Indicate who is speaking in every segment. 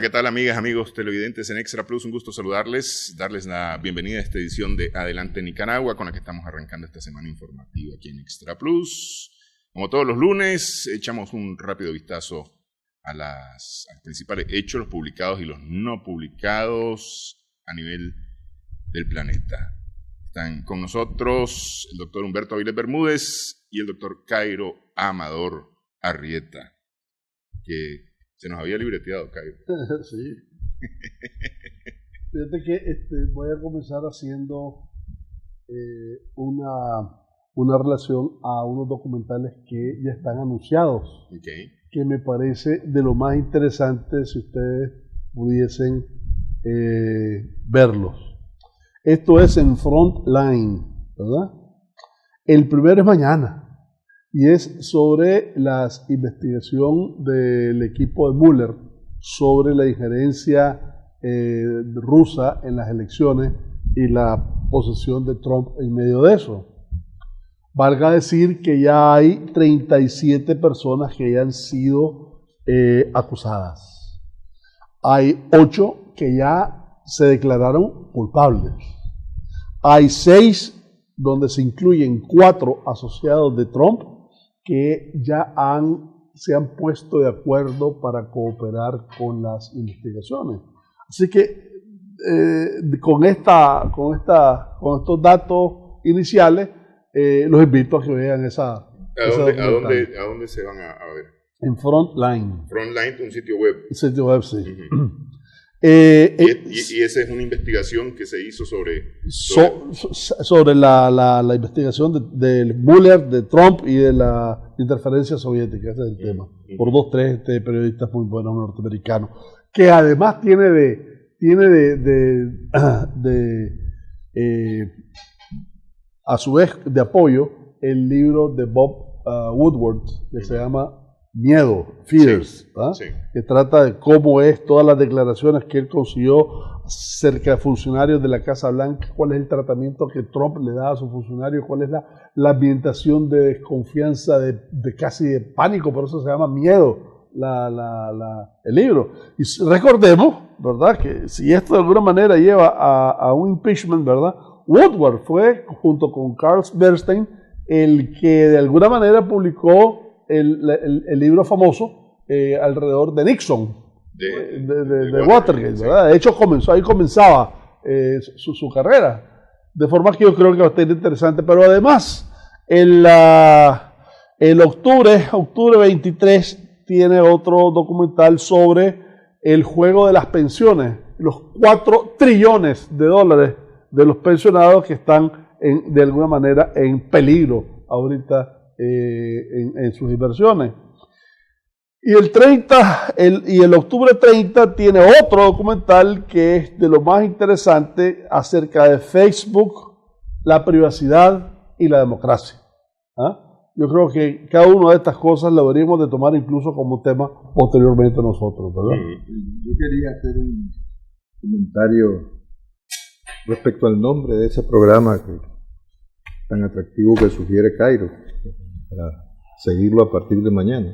Speaker 1: Hola, ¿qué tal, amigas, amigos televidentes en Extra Plus? Un gusto saludarles, darles la bienvenida a esta edición de Adelante Nicaragua, con la que estamos arrancando esta semana informativa aquí en Extra Plus. Como todos los lunes, echamos un rápido vistazo a los principales hechos, los publicados y los no publicados a nivel del planeta. Están con nosotros el doctor Humberto Avilés Bermúdez y el doctor Cairo Amador Arrieta, que se nos había libreteado, Cairo.
Speaker 2: Sí. Fíjate que voy a comenzar haciendo una relación a unos documentales que ya están anunciados, que me parece de lo más interesante si ustedes pudiesen verlos. Esto es en Frontline, ¿verdad? El primero es mañana. Y es sobre la investigación del equipo de Mueller sobre la injerencia rusa en las elecciones y la posesión de Trump en medio de eso. Valga decir que ya hay 37 personas que ya han sido acusadas. Hay 8 que ya se declararon culpables. Hay 6 donde se incluyen 4 asociados de Trump que ya se han puesto de acuerdo para cooperar con las investigaciones. Así que con estos datos iniciales, los invito a que vean esa
Speaker 1: ¿A dónde se van a ver?
Speaker 2: En Frontline.
Speaker 1: Frontline, un sitio web.
Speaker 2: Un sitio web, sí.
Speaker 1: Uh-huh. Y esa es una investigación que se hizo
Speaker 2: sobre la investigación de Mueller, de Trump y de la interferencia soviética. Ese es el tema. Por 2-3 periodistas muy buenos norteamericanos. Que además tiene a su vez de apoyo el libro de Bob Woodward que se llama Miedo, Fears,
Speaker 1: sí.
Speaker 2: Que trata de cómo es todas las declaraciones que él consiguió cerca de funcionarios de la Casa Blanca, cuál es el tratamiento que Trump le da a sus funcionarios, cuál es la ambientación de desconfianza, de casi de pánico, por eso se llama Miedo el libro. Y recordemos, ¿verdad?, que si esto de alguna manera lleva a un impeachment, ¿verdad?, Woodward fue, junto con Carl Bernstein, el que de alguna manera publicó el libro famoso alrededor de Nixon, de Watergate, ¿verdad? De hecho, ahí comenzaba su carrera. De forma que yo creo que va a estar interesante. Pero además, el octubre 23, tiene otro documental sobre el juego de las pensiones, los 4 trillones de dólares de los pensionados que están de alguna manera en peligro ahorita en sus inversiones. Y el octubre 30 tiene otro documental que es de lo más interesante acerca de Facebook, la privacidad y la democracia. Yo creo que cada una de estas cosas la deberíamos de tomar incluso como tema posteriormente nosotros, ¿verdad?
Speaker 3: Yo quería hacer un comentario respecto al nombre de ese programa tan atractivo que sugiere Cairo, para seguirlo a partir de mañana.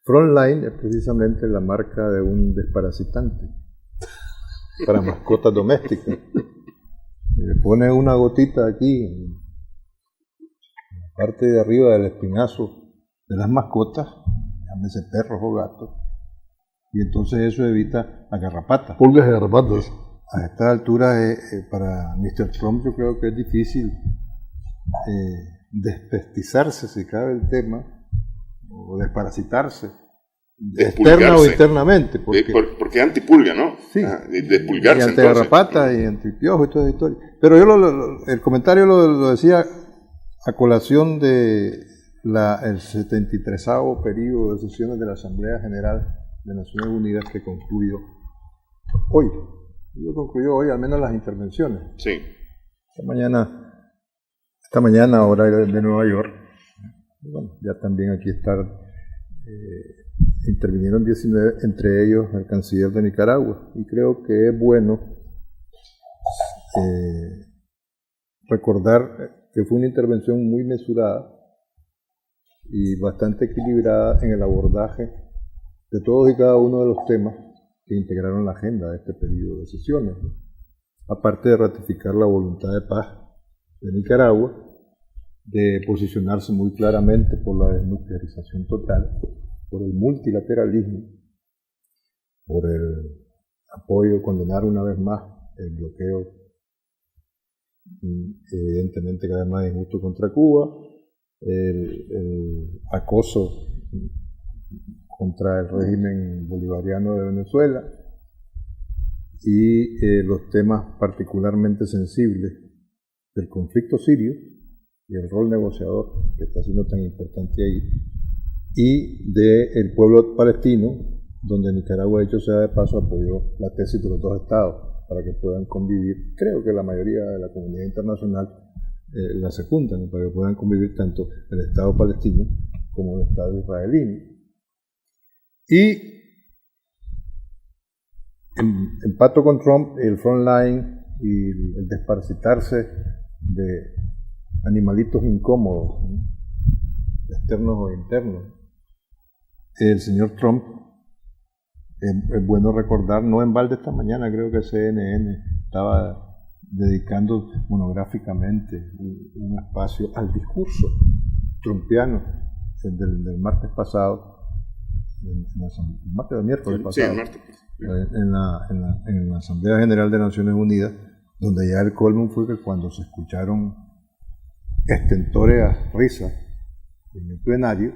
Speaker 3: Frontline es precisamente la marca de un desparasitante para mascotas domésticas. Le pone una gotita aquí, en la parte de arriba del espinazo de las mascotas, llámese perros o gatos, y entonces eso evita la garrapata.
Speaker 2: Pulgas y garrapatas.
Speaker 3: A esta altura, para Mr. Trump, yo creo que es difícil despestizarse, si cabe el tema, o desparasitarse, externa o internamente. Porque
Speaker 1: es antipulga, ¿no?
Speaker 3: Sí.
Speaker 1: Despulgarse.
Speaker 3: Y antigarrapata y antipiojo y toda esa historia. Pero yo el comentario lo decía a colación de el 73º periodo de sesiones de la Asamblea General de Naciones Unidas que concluyó hoy. Concluyó hoy, al menos las intervenciones.
Speaker 1: Sí.
Speaker 3: Esta mañana, hora de Nueva York, bueno, ya también aquí intervinieron 19, entre ellos el canciller de Nicaragua, y creo que es bueno recordar que fue una intervención muy mesurada y bastante equilibrada en el abordaje de todos y cada uno de los temas que integraron la agenda de este periodo de sesiones, ¿no? Aparte de ratificar la voluntad de paz de Nicaragua, de posicionarse muy claramente por la desnuclearización total, por el multilateralismo, por el apoyo, condenar una vez más el bloqueo evidentemente cada vez más injusto contra Cuba, el acoso contra el régimen bolivariano de Venezuela y los temas particularmente sensibles del conflicto sirio y el rol negociador que está siendo tan importante ahí, y del pueblo palestino, donde Nicaragua, dicho sea de paso, apoyó la tesis de los dos estados para que puedan convivir. Creo que la mayoría de la comunidad internacional la secunda, ¿no? Para que puedan convivir tanto el Estado palestino como el Estado israelí. Y empato con Trump, el frontline y el desparasitarse de animalitos incómodos, ¿no? Externos o internos. El señor Trump, es bueno recordar, no en balde esta mañana, creo que CNN estaba dedicando monográficamente un espacio al discurso trumpiano del martes pasado, martes o miércoles pasado, en la Asamblea General de Naciones Unidas, donde ya el colmo fue que cuando se escucharon estentóreas risas en el plenario,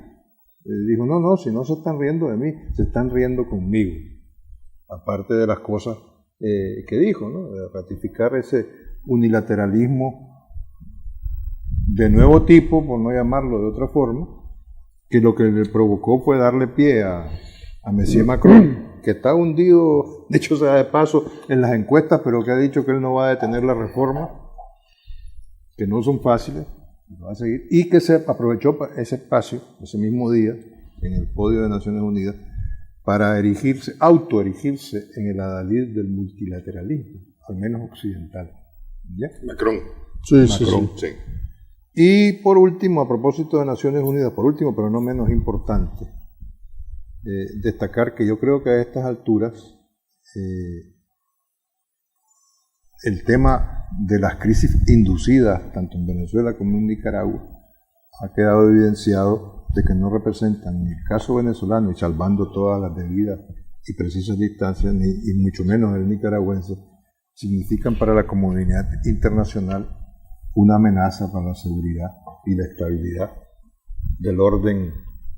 Speaker 3: dijo, no, si no se están riendo de mí, se están riendo conmigo. Aparte de las cosas que dijo, ¿no? De ratificar ese unilateralismo de nuevo tipo, por no llamarlo de otra forma, que lo que le provocó fue darle pie a Monsieur Macron, que está hundido, de hecho sea de paso, en las encuestas, pero que ha dicho que él no va a detener la reforma, que no son fáciles, va a seguir, y que se aprovechó ese espacio, ese mismo día, en el podio de Naciones Unidas, para autoerigirse en el adalid del multilateralismo, al menos occidental. ¿Ya?
Speaker 1: Macron.
Speaker 2: Sí.
Speaker 3: Y por último, a propósito de Naciones Unidas, por último, pero no menos importante, destacar que yo creo que a estas alturas el tema de las crisis inducidas, tanto en Venezuela como en Nicaragua, ha quedado evidenciado de que no representan ni el caso venezolano, y salvando todas las debidas y precisas distancias, y mucho menos el nicaragüense, significan para la comunidad internacional una amenaza para la seguridad y la estabilidad del orden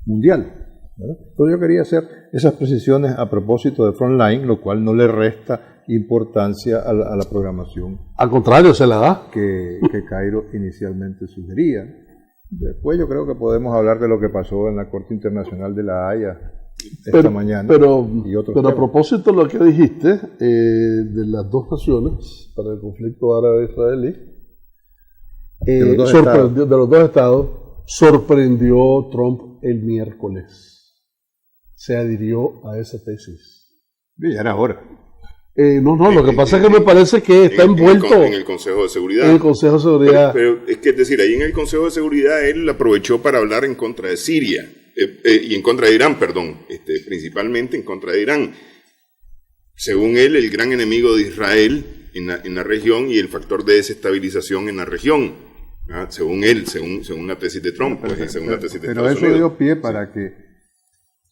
Speaker 3: mundial, ¿verdad? Entonces yo quería hacer esas precisiones a propósito de Frontline, lo cual no le resta importancia a la programación.
Speaker 2: Al contrario, se la da.
Speaker 3: Que Cairo inicialmente sugería. Después yo creo que podemos hablar de lo que pasó en la Corte Internacional de La Haya esta mañana.
Speaker 2: Pero
Speaker 3: temas.
Speaker 2: A propósito de lo que dijiste, de las dos naciones para el conflicto árabe-israelí, de los dos estados, sorprendió Trump el miércoles. Se adhirió a esa tesis.
Speaker 3: Y ya era hora.
Speaker 2: Lo que pasa es que me parece que está envuelto
Speaker 1: en el Consejo de Seguridad.
Speaker 2: En el Consejo de Seguridad.
Speaker 1: Pero es decir, ahí en el Consejo de Seguridad él aprovechó para hablar en contra de Siria, y en contra de Irán, principalmente en contra de Irán. Según él, el gran enemigo de Israel en la región y el factor de desestabilización en la región. Según él, según la tesis de Trump, la tesis de Estados
Speaker 3: Unidos. Pero eso dio pie para que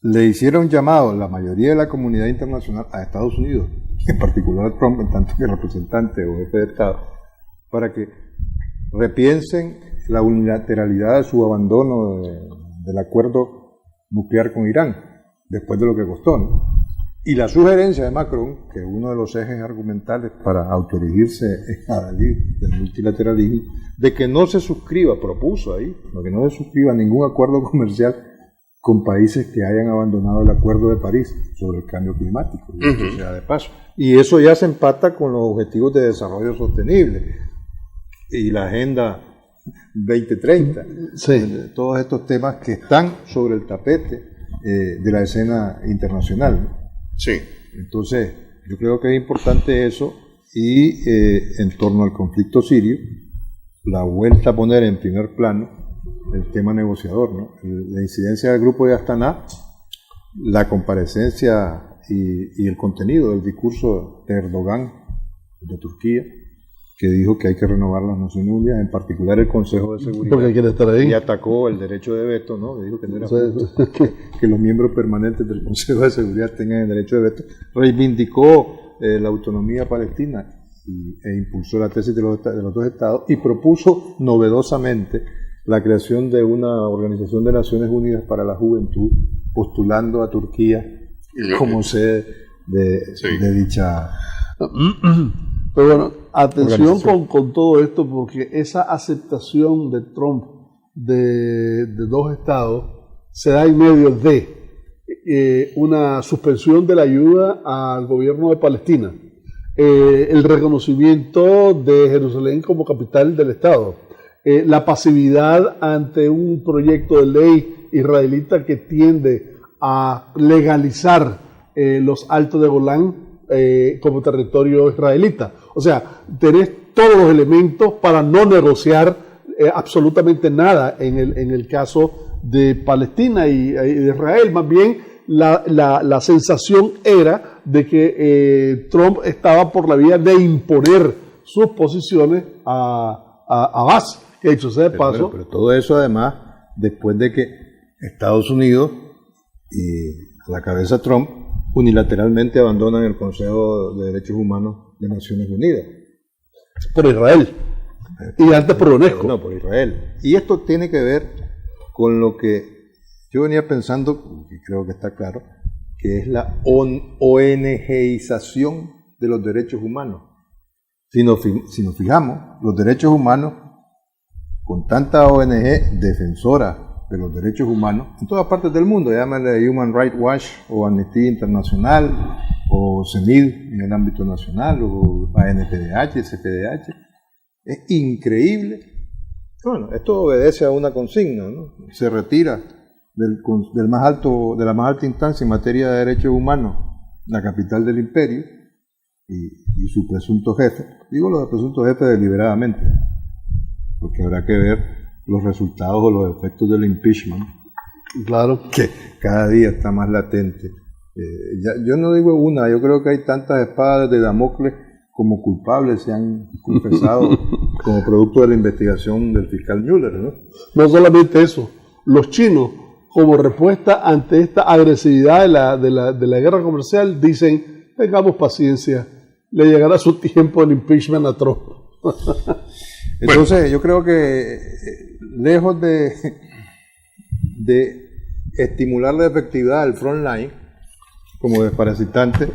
Speaker 3: le hiciera un llamado la mayoría de la comunidad internacional a Estados Unidos, en particular a Trump, en tanto que representante o jefe de Estado, para que repiensen la unilateralidad de su abandono del acuerdo nuclear con Irán, después de lo que costó, ¿no? Y la sugerencia de Macron, que uno de los ejes argumentales para autoerigirse es del multilateralismo, de que no se suscriba, propuso ahí, que no se suscriba ningún acuerdo comercial con países que hayan abandonado el Acuerdo de París sobre el cambio climático, sea de paso. Y eso ya se empata con los objetivos de desarrollo sostenible y la Agenda 2030. Sí. Todos estos temas que están sobre el tapete de la escena internacional.
Speaker 1: Sí.
Speaker 3: Entonces, yo creo que es importante eso, y en torno al conflicto sirio, la vuelta a poner en primer plano el tema negociador, ¿no? La incidencia del grupo de Astana, la comparecencia y el contenido del discurso de Erdogan de Turquía, que dijo que hay que renovar las Naciones Unidas, en particular el Consejo de Seguridad.
Speaker 2: Porque quiere estar ahí.
Speaker 3: Y atacó el derecho de veto, ¿no? Dijo que no era justo que los miembros permanentes del Consejo de Seguridad tengan el derecho de veto. Reivindicó la autonomía palestina e impulsó la tesis de los dos estados y propuso novedosamente la creación de una Organización de Naciones Unidas para la Juventud, postulando a Turquía como sede de dicha.
Speaker 2: Pero bueno, atención con todo esto, porque esa aceptación de Trump de dos estados se da en medio de una suspensión de la ayuda al gobierno de Palestina, el reconocimiento de Jerusalén como capital del estado, la pasividad ante un proyecto de ley israelita que tiende a legalizar los Altos de Golán como territorio israelita. O sea, tenés todos los elementos para no negociar absolutamente nada en el caso de Palestina y de Israel. Más bien, la sensación era de que Trump estaba por la vía de imponer sus posiciones a Abbas, que dicho sea de paso.
Speaker 3: Pero todo eso además, después de que Estados Unidos y a la cabeza Trump unilateralmente abandonan el Consejo de Derechos Humanos de Naciones Unidas.
Speaker 2: Por Israel. Y antes por UNESCO.
Speaker 3: No, por Israel. Y esto tiene que ver con lo que yo venía pensando, y creo que está claro, que es la ONGización de los derechos humanos. Si nos fijamos, los derechos humanos, con tanta ONG defensora de los derechos humanos en todas partes del mundo, llámale Human Rights Watch o Amnistía Internacional o CENID en el ámbito nacional o ANPDH, CPDH, es increíble. Bueno, esto obedece a una consigna, ¿no? Se retira de la más alta instancia en materia de derechos humanos, la capital del imperio y su presunto jefe. Digo lo de presunto jefe deliberadamente, porque habrá que ver los resultados o los efectos del impeachment,
Speaker 2: claro,
Speaker 3: que cada día está más latente. Yo no digo yo creo que hay tantas espadas de Damocles como culpables se han confesado como producto de la investigación del fiscal Mueller, ¿no?
Speaker 2: No solamente eso, los chinos, como respuesta ante esta agresividad de la guerra comercial, dicen, tengamos paciencia, le llegará su tiempo el impeachment a Trump.
Speaker 3: Entonces, yo creo que lejos de estimular la efectividad del frontline como desparasitante,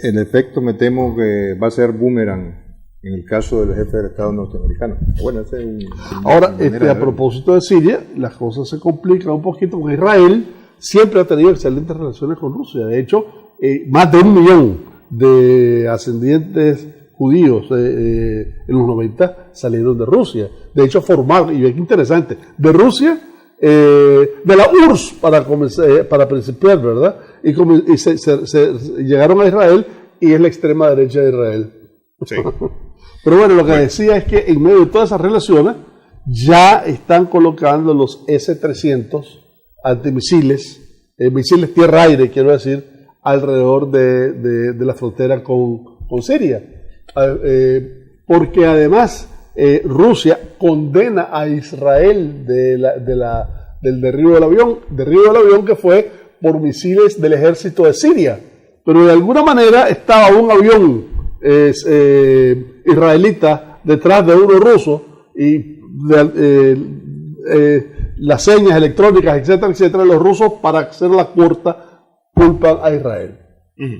Speaker 3: el efecto me temo que va a ser boomerang en el caso del jefe del Estado norteamericano. Bueno, ese es
Speaker 2: Ahora, a propósito de Siria, las cosas se complican un poquito porque Israel siempre ha tenido excelentes relaciones con Rusia. De hecho, más de 1 millón de ascendientes judíos en los 90 salieron de Rusia. De hecho, formaron, y es interesante, de Rusia, de la URSS para principiar, ¿verdad? Y se llegaron a Israel y es la extrema derecha de Israel.
Speaker 1: Sí.
Speaker 2: Pero bueno, lo que decía es que en medio de todas esas relaciones ya están colocando los S-300 antimisiles, misiles tierra-aire, quiero decir, alrededor de la frontera con Siria. Porque además Rusia condena a Israel del derribo del avión que fue por misiles del ejército de Siria, pero de alguna manera estaba un avión israelita detrás de uno ruso y las señas electrónicas, etcétera, los rusos, para hacer la corta, culpan a Israel.
Speaker 3: Bueno,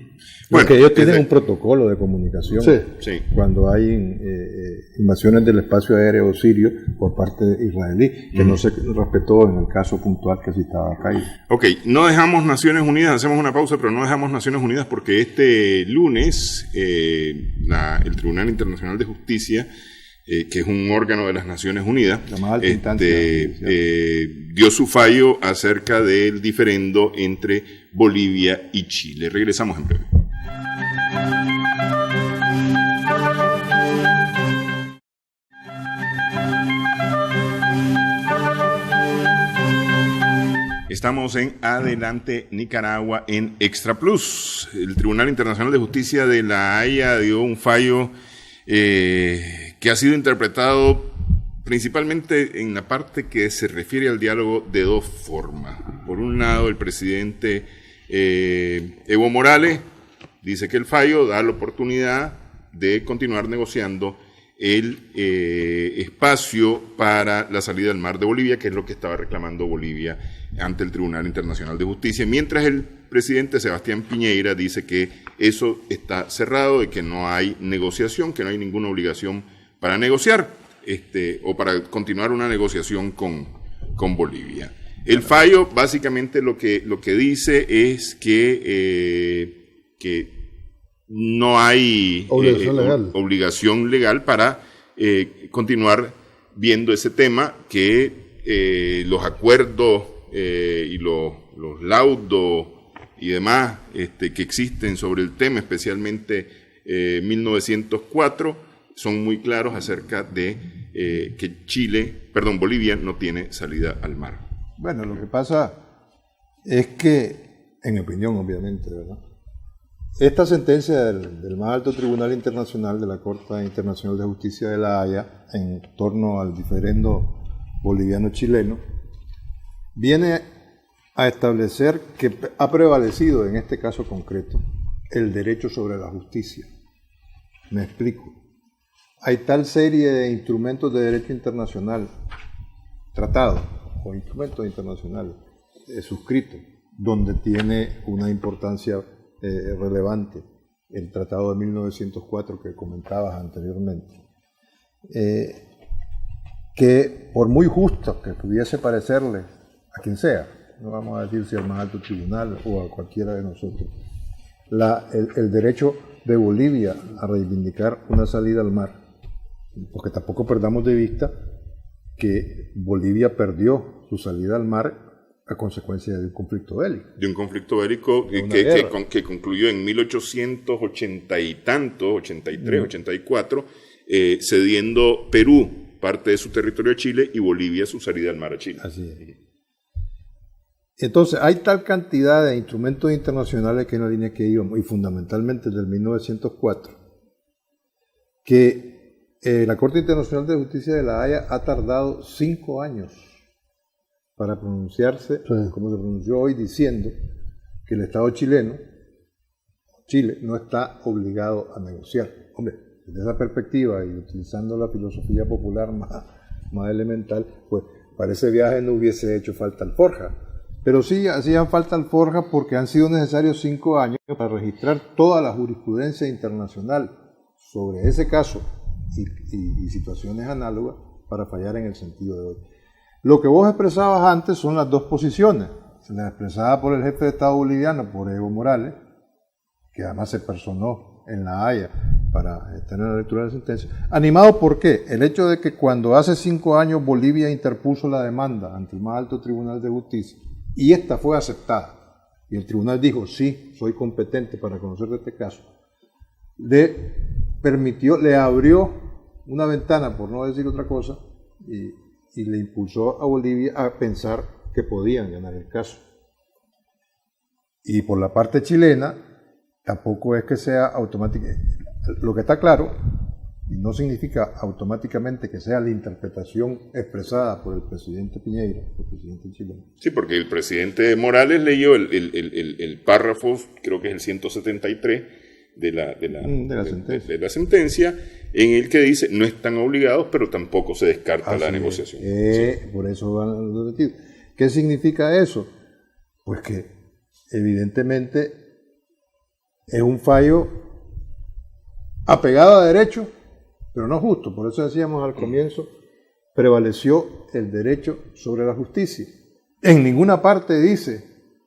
Speaker 3: porque ellos tienen un protocolo de comunicación cuando hay invasiones del espacio aéreo sirio por parte israelí, que no se respetó en el caso puntual que citaba Cairo.
Speaker 1: Ok, no dejamos Naciones Unidas, hacemos una pausa, pero no dejamos Naciones Unidas porque este lunes el Tribunal Internacional de Justicia, que es un órgano de las Naciones Unidas, dio su fallo acerca del diferendo entre Bolivia y Chile. Regresamos en breve. Estamos en Adelante Nicaragua en Extra Plus. El Tribunal Internacional de Justicia de La Haya dio un fallo que ha sido interpretado principalmente en la parte que se refiere al diálogo de dos formas. Por un lado, el presidente Evo Morales dice que el fallo da la oportunidad de continuar negociando el espacio para la salida del mar de Bolivia, que es lo que estaba reclamando Bolivia ante el Tribunal Internacional de Justicia, mientras el presidente Sebastián Piñera dice que eso está cerrado y que no hay negociación, que no hay ninguna obligación para negociar o para continuar una negociación con Bolivia. El fallo básicamente lo que dice es que no hay obligación legal para continuar viendo ese tema, que los acuerdos y los laudos y demás que existen sobre el tema, especialmente 1904, son muy claros acerca de que Bolivia no tiene salida al mar.
Speaker 3: Bueno, lo que pasa es que, en mi opinión, obviamente, ¿verdad?, esta sentencia del más alto tribunal internacional de la Corte Internacional de Justicia de La Haya en torno al diferendo boliviano-chileno viene a establecer que ha prevalecido en este caso concreto el derecho sobre la justicia. Me explico. Hay tal serie de instrumentos de derecho internacional, tratados o instrumentos internacionales suscritos, donde tiene una importancia relevante el Tratado de 1904 que comentabas anteriormente, que por muy justo que pudiese parecerle a quien sea, no vamos a decir si al más alto tribunal o a cualquiera de nosotros, el derecho de Bolivia a reivindicar una salida al mar, porque tampoco perdamos de vista que Bolivia perdió su salida al mar a consecuencia de un conflicto bélico.
Speaker 1: De un conflicto bélico que concluyó en 1880 y tanto, 83, 84, cediendo Perú parte de su territorio a Chile y Bolivia su salida al mar a Chile.
Speaker 3: Así es. Entonces, hay tal cantidad de instrumentos internacionales que en la línea que íbamos, y fundamentalmente del 1904, que la Corte Internacional de Justicia de La Haya ha tardado 5 años para pronunciarse, como se pronunció hoy, diciendo que el Estado chileno, Chile, no está obligado a negociar. Hombre, desde esa perspectiva y utilizando la filosofía popular más elemental, pues para ese viaje no hubiese hecho falta alforja. Pero sí hacían falta alforja porque han sido necesarios 5 años para registrar toda la jurisprudencia internacional sobre ese caso y situaciones análogas para fallar en el sentido de hoy. Lo que vos expresabas antes son las dos posiciones, la expresada por el jefe de Estado boliviano, por Evo Morales, que además se personó en La Haya para tener la lectura de la sentencia. ¿Animado por qué? El hecho de que cuando hace 5 años Bolivia interpuso la demanda ante el más alto tribunal de justicia y esta fue aceptada, y el tribunal dijo, sí, soy competente para conocer de este caso, le abrió una ventana, por no decir otra cosa, y le impulsó a Bolivia a pensar que podían ganar el caso. Y por la parte chilena, tampoco es que sea automático. Lo que está claro, y no significa automáticamente que sea la interpretación expresada por el presidente Piñera, el presidente chileno.
Speaker 1: Sí, porque el presidente Morales leyó el párrafo, creo que es el 173 de la sentencia, en el que dice no están obligados, pero tampoco se descarta la negociación.
Speaker 3: Sí. Por eso van a los retiro. ¿Qué significa eso? Pues que evidentemente es un fallo apegado a derecho, pero no justo. Por eso decíamos al comienzo, prevaleció el derecho sobre la justicia. En ninguna parte dice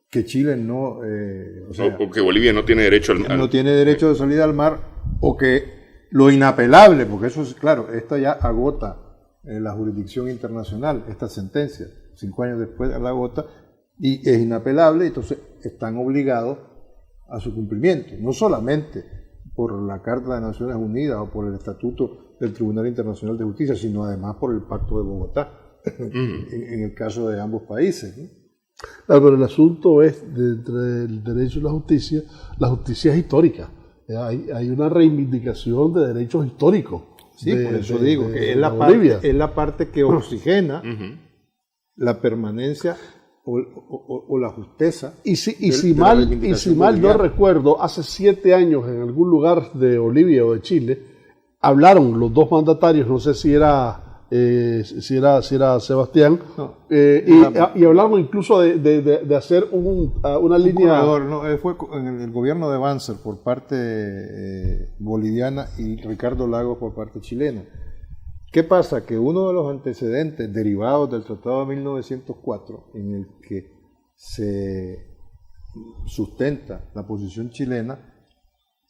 Speaker 3: que Chile no...
Speaker 1: o que Bolivia no tiene derecho al mar.
Speaker 3: No tiene derecho de salida al mar, o que lo inapelable, porque eso es claro, esto ya agota la jurisdicción internacional, esta sentencia, 5 años después la agota, y es inapelable, entonces están obligados a su cumplimiento, no solamente por la Carta de Naciones Unidas o por el Estatuto del Tribunal Internacional de Justicia, sino además por el Pacto de Bogotá, en el caso de ambos países, ¿no?
Speaker 2: Claro, pero el asunto es, entre el derecho y la justicia es histórica. Hay una reivindicación de derechos históricos.
Speaker 3: Sí, por eso digo que es la parte que oxigena la permanencia o la justeza.
Speaker 2: Y si mal no recuerdo, hace 7 años en algún lugar de Bolivia o de Chile, hablaron los dos mandatarios, no sé si era Sebastián,
Speaker 3: No,
Speaker 2: y hablaron incluso de hacer una línea.
Speaker 3: Corredor, no, fue en el gobierno de Banzer por parte boliviana y Ricardo Lagos por parte chilena. ¿Qué pasa? Que uno de los antecedentes derivados del Tratado de 1904, en el que se sustenta la posición chilena,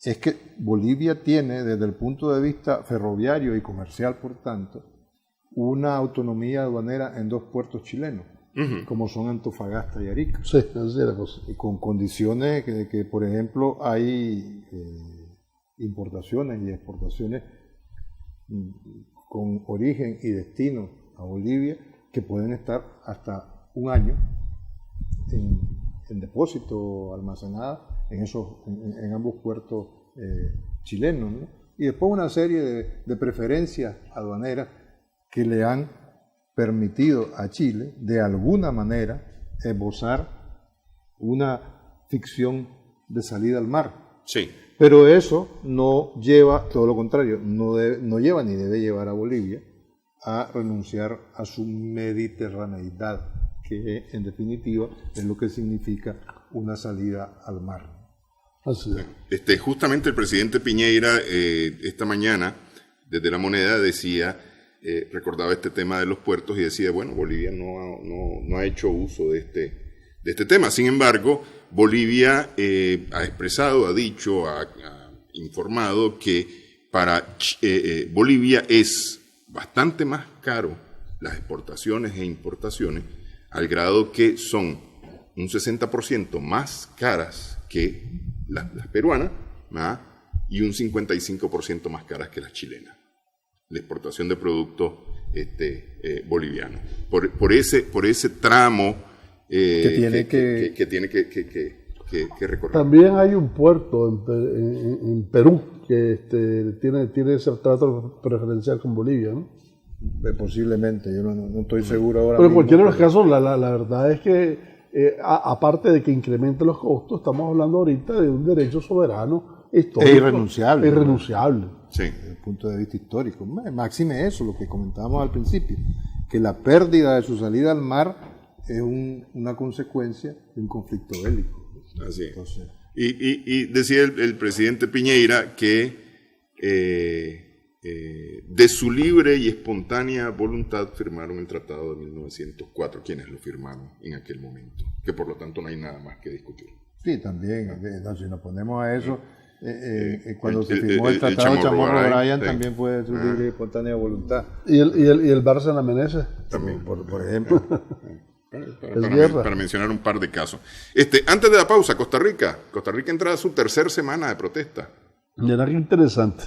Speaker 3: es que Bolivia tiene, desde el punto de vista ferroviario y comercial, por tanto, una autonomía aduanera en 2 puertos chilenos, como son Antofagasta y Arica.
Speaker 2: Sí, así era cosa.
Speaker 3: Y con condiciones que, por ejemplo, hay importaciones y exportaciones con origen y destino a Bolivia que pueden estar hasta un año en depósito almacenada en ambos puertos chilenos, ¿no? Y después una serie de preferencias aduaneras que le han permitido a Chile, de alguna manera, esbozar una ficción de salida al mar.
Speaker 1: Sí.
Speaker 3: Pero eso no lleva, todo lo contrario, no lleva ni debe llevar a Bolivia a renunciar a su mediterraneidad, que en definitiva es lo que significa una salida al mar.
Speaker 2: Así es.
Speaker 1: Justamente el presidente Piñera esta mañana, desde La Moneda, decía, recordaba este tema de los puertos y decía, bueno, Bolivia no ha hecho uso de este tema. Sin embargo, Bolivia ha expresado, ha dicho, ha informado que para Bolivia es bastante más caro las exportaciones e importaciones, al grado que son un 60% más caras que las peruanas, ¿verdad? Y un 55% más caras que las chilenas. La exportación de productos bolivianos. Por ese tramo que tiene que recorrer.
Speaker 2: También hay un puerto en Perú que tiene ese trato preferencial con Bolivia, ¿no?
Speaker 3: Posiblemente, yo no estoy seguro ahora.
Speaker 2: Pero en cualquiera de los casos, la verdad es que, aparte de que incremente los costos, estamos hablando ahorita de un derecho soberano histórico.
Speaker 3: Es irrenunciable.
Speaker 2: Irrenunciable.
Speaker 1: Sí.
Speaker 3: Desde el punto de vista histórico. Máxime eso, lo que comentábamos al principio, que la pérdida de su salida al mar es una consecuencia de un conflicto bélico.
Speaker 1: Así es.
Speaker 3: Entonces,
Speaker 1: y decía el presidente Piñera que de su libre y espontánea voluntad firmaron el Tratado de 1904, quienes lo firmaron en aquel momento, que por lo tanto no hay nada más que discutir.
Speaker 3: sí, también, si nos ponemos a eso, cuando se firmó el Tratado de Chamorro Bryan, también fue de su libre y espontánea voluntad.
Speaker 2: ¿Y el Barça Meneses?
Speaker 3: También, por ejemplo.
Speaker 1: Para mencionar un par de casos. Antes de la pausa, Costa Rica entra a su 3ª semana de protesta.
Speaker 2: Mira qué interesante.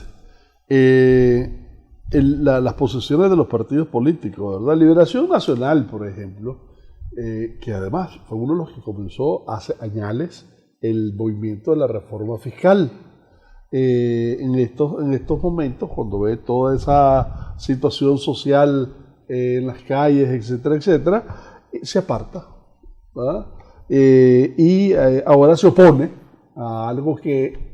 Speaker 2: Las posiciones de los partidos políticos, ¿verdad? Liberación Nacional, por ejemplo, que además fue uno de los que comenzó hace años el movimiento de la reforma fiscal. En estos momentos, cuando ve toda esa situación social en las calles, etcétera, etcétera, se aparta, ¿verdad? Y ahora se opone a algo que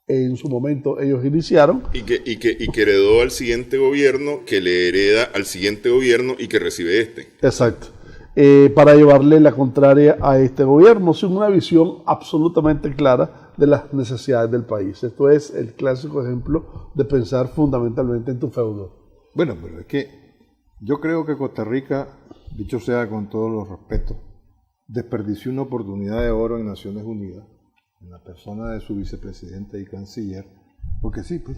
Speaker 2: en su momento ellos iniciaron.
Speaker 1: Y que heredó al siguiente gobierno, que le hereda al siguiente gobierno y que recibe este.
Speaker 2: Exacto. Para llevarle la contraria a este gobierno, sin una visión absolutamente clara de las necesidades del país. Esto es el clásico ejemplo de pensar fundamentalmente en tu feudo.
Speaker 3: Bueno, pero es que yo creo que Costa Rica, dicho sea con todos los respetos, desperdició una oportunidad de oro en Naciones Unidas, en la persona de su vicepresidente y canciller, porque sí, pues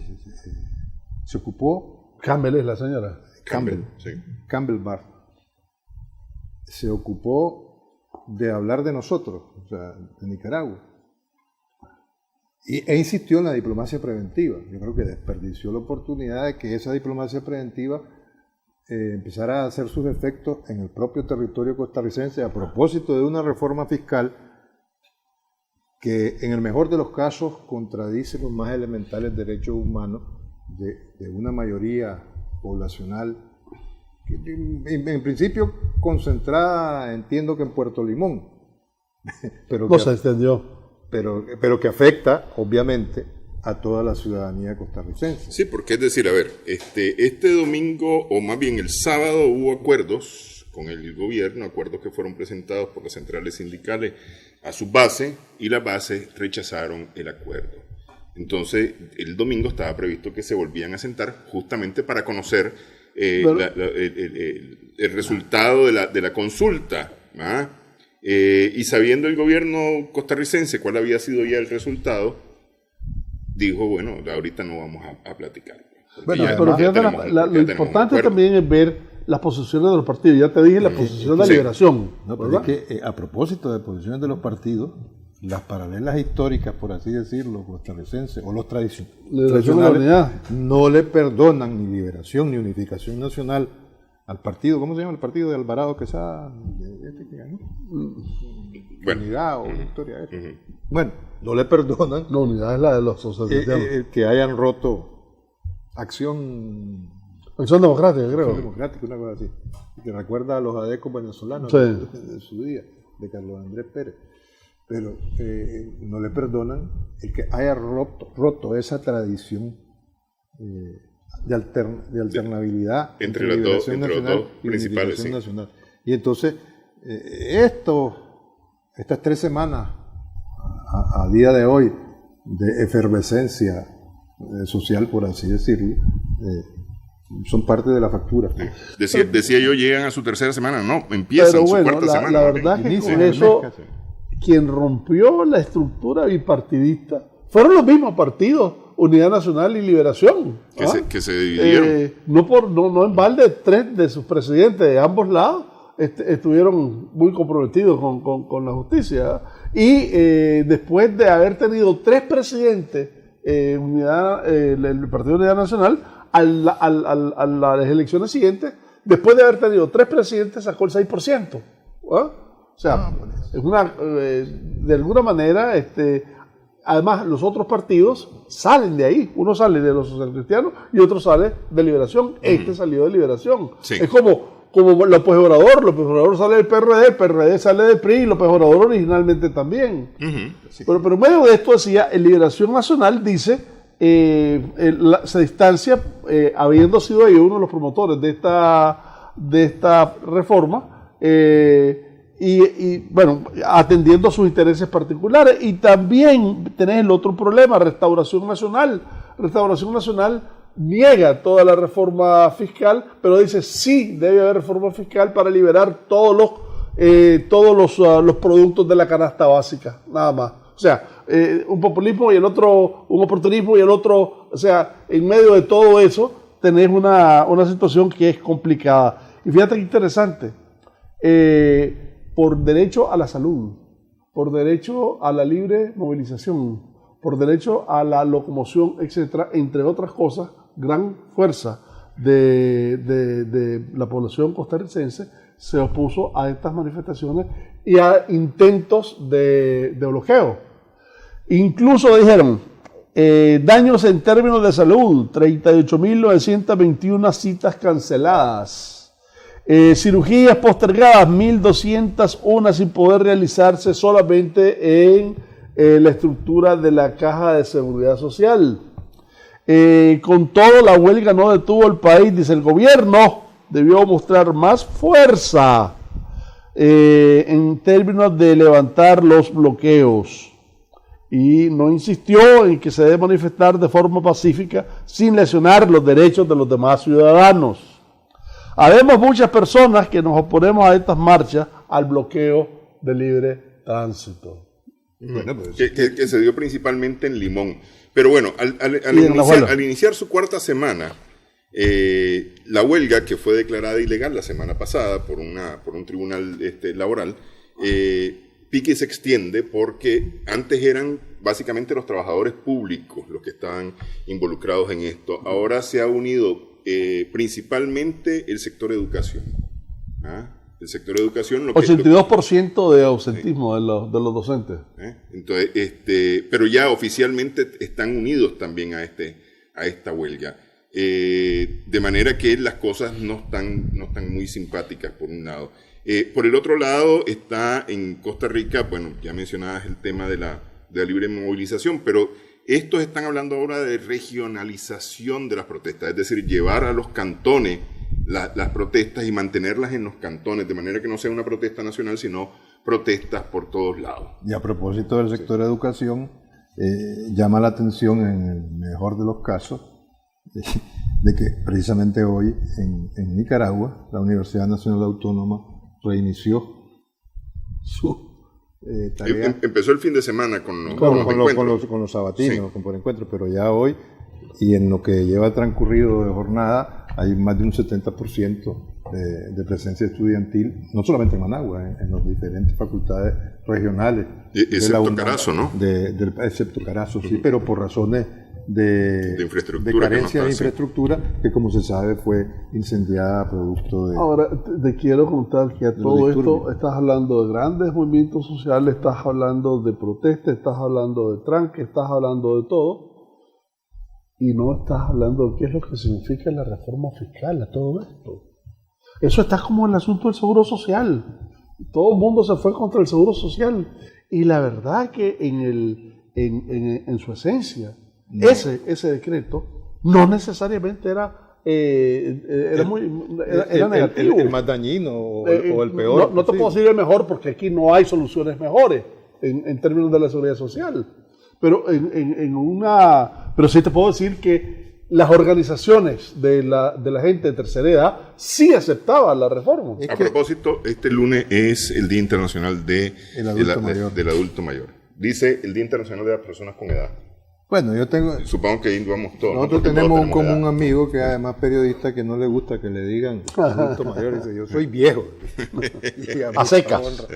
Speaker 3: se ocupó.
Speaker 2: Campbell es la señora.
Speaker 1: Campbell, sí.
Speaker 3: Campbell Barr. Se ocupó de hablar de nosotros, o sea, de Nicaragua. E insistió en la diplomacia preventiva. Yo creo que desperdició la oportunidad de que esa diplomacia preventiva empezara a hacer sus efectos en el propio territorio costarricense a propósito de una reforma fiscal que en el mejor de los casos contradice los más elementales derechos humanos de una mayoría poblacional, que en principio concentrada, entiendo que en Puerto Limón, pero
Speaker 2: no se extendió.
Speaker 3: Pero que afecta, obviamente, a toda la ciudadanía costarricense.
Speaker 1: Sí, porque es decir, a ver, este domingo, o más bien el sábado, hubo acuerdos con el gobierno, acuerdos que fueron presentados por las centrales sindicales a su base, y las bases rechazaron el acuerdo. Entonces, el domingo estaba previsto que se volvían a sentar justamente para conocer el resultado de la consulta, ¿ah? Y sabiendo el gobierno costarricense cuál había sido ya el resultado, dijo, bueno, ahorita no vamos a platicar.
Speaker 2: Bueno, pero fíjate, lo importante también es ver las posiciones de los partidos. Ya te dije la posición de Liberación.
Speaker 3: No, pero es que a propósito de posiciones de los partidos, las paralelas históricas, por así decirlo, costarricenses, o los tradicionales, no le perdonan ni Liberación ni Unificación Nacional al partido. ¿Cómo se llama el partido de Alvarado Quesada? Que ganó. Unidad o Victoria. Bueno, no le perdonan.
Speaker 2: La unidad es la de los socialistas.
Speaker 3: Que hayan roto Acción
Speaker 2: Democrática, creo.
Speaker 3: Acción Democrática, una cosa así. Que recuerda a los adecos venezolanos de su día, de Carlos Andrés Pérez. Pero no le perdonan el que haya roto esa tradición de alternabilidad
Speaker 1: entre las dos principales.
Speaker 3: Nacional. Y entonces, estas 3 semanas a día de hoy de efervescencia social, por así decirlo, son parte de la factura.
Speaker 1: Decía yo, llegan a su tercera semana, no, empiezan su cuarta semana.
Speaker 2: La verdad es que con eso, quien rompió la estructura bipartidista fueron los mismos partidos, Unidad Nacional y Liberación.
Speaker 1: Que se dividieron.
Speaker 2: No en balde, 3 de sus presidentes de ambos lados estuvieron muy comprometidos con la justicia. Y después de haber tenido 3 presidentes, el Partido Unidad Nacional, a las elecciones siguientes, después de haber tenido 3 presidentes, sacó el 6%. O sea, de alguna manera, además los otros partidos salen de ahí. Uno sale de los socialcristianos y otro sale de Liberación. Salió de Liberación. Sí. Es como López Obrador sale del PRD, el PRD sale del PRI y López Obrador originalmente también. Sí. Pero en medio de esto decía, el Liberación Nacional dice, se distancia, habiendo sido ellos uno de los promotores de esta reforma, y bueno, atendiendo a sus intereses particulares. Y también tenés el otro problema, Restauración Nacional. Restauración Nacional niega toda la reforma fiscal, pero dice sí, debe haber reforma fiscal para liberar todos los productos de la canasta básica, nada más. O sea, un populismo y el otro, un oportunismo y el otro, o sea, en medio de todo eso tenés una situación que es complicada. Y fíjate qué interesante, por derecho a la salud, por derecho a la libre movilización, por derecho a la locomoción, etcétera, entre otras cosas, gran fuerza de la población costarricense se opuso a estas manifestaciones y a intentos de bloqueo. Incluso dijeron, daños en términos de salud, 38.921 citas canceladas, cirugías postergadas, 1.201 sin poder realizarse solamente en la estructura de la Caja de Seguridad Social. Con todo, la huelga no detuvo el país, dice el gobierno, debió mostrar más fuerza en términos de levantar los bloqueos y no insistió en que se debe manifestar de forma pacífica sin lesionar los derechos de los demás ciudadanos. Habemos muchas personas que nos oponemos a estas marchas al bloqueo de libre tránsito.
Speaker 1: Bueno, pues, que se dio principalmente en Limón. Pero bueno, al iniciar su cuarta semana, la huelga, que fue declarada ilegal la semana pasada por un tribunal laboral, pique y se extiende porque antes eran básicamente los trabajadores públicos los que estaban involucrados en esto. Ahora se ha unido principalmente el sector educación. El sector educación...
Speaker 2: 82% de ausentismo de los docentes.
Speaker 1: Entonces, pero ya oficialmente están unidos también a esta huelga. De manera que las cosas no están muy simpáticas por un lado. Por el otro lado está en Costa Rica, bueno, ya mencionabas el tema de la libre movilización, pero estos están hablando ahora de regionalización de las protestas, es decir, llevar a los cantones las protestas y mantenerlas en los cantones, de manera que no sea una protesta nacional, sino protestas por todos lados.
Speaker 3: Y a propósito del sector de educación, llama la atención en el mejor de los casos, de que precisamente hoy en Nicaragua, la Universidad Nacional Autónoma reinició su tarea.
Speaker 1: Empezó el fin de semana con
Speaker 3: los sabatinos, sí, por encuentro, pero ya hoy, y en lo que lleva transcurrido de jornada, hay más de un 70% de presencia estudiantil, no solamente en Managua, en las diferentes facultades regionales.
Speaker 1: Excepto Carazo, ¿no?
Speaker 3: Excepto Carazo, sí, pero por razones de
Speaker 1: infraestructura,
Speaker 3: carencia de infraestructura, que como se sabe fue incendiada producto de...
Speaker 2: Ahora, te quiero contar que a todo esto estás hablando de grandes movimientos sociales, estás hablando de protestas, estás hablando de tranque, estás hablando de todo, y no estás hablando de qué es lo que significa la reforma fiscal a todo esto. Eso está como en el asunto del seguro social. Todo el mundo se fue contra el seguro social, y la verdad que en su esencia, ese decreto no necesariamente era negativo.
Speaker 3: El más dañino o el peor.
Speaker 2: No te puedo decir el mejor porque aquí no hay soluciones mejores en términos de la seguridad social. Pero pero sí te puedo decir que las organización de la gente de tercera edad sí aceptaban la reforma.
Speaker 1: A propósito, este lunes es el Día Internacional del Adulto Mayor. Dice el Día Internacional de las Personas con Edad.
Speaker 3: Bueno,
Speaker 1: supongo que ahí vamos todos.
Speaker 3: Nosotros tenemos un común amigo que además periodista que no le gusta que le digan adulto mayor. Dice, yo soy viejo.
Speaker 2: A secas.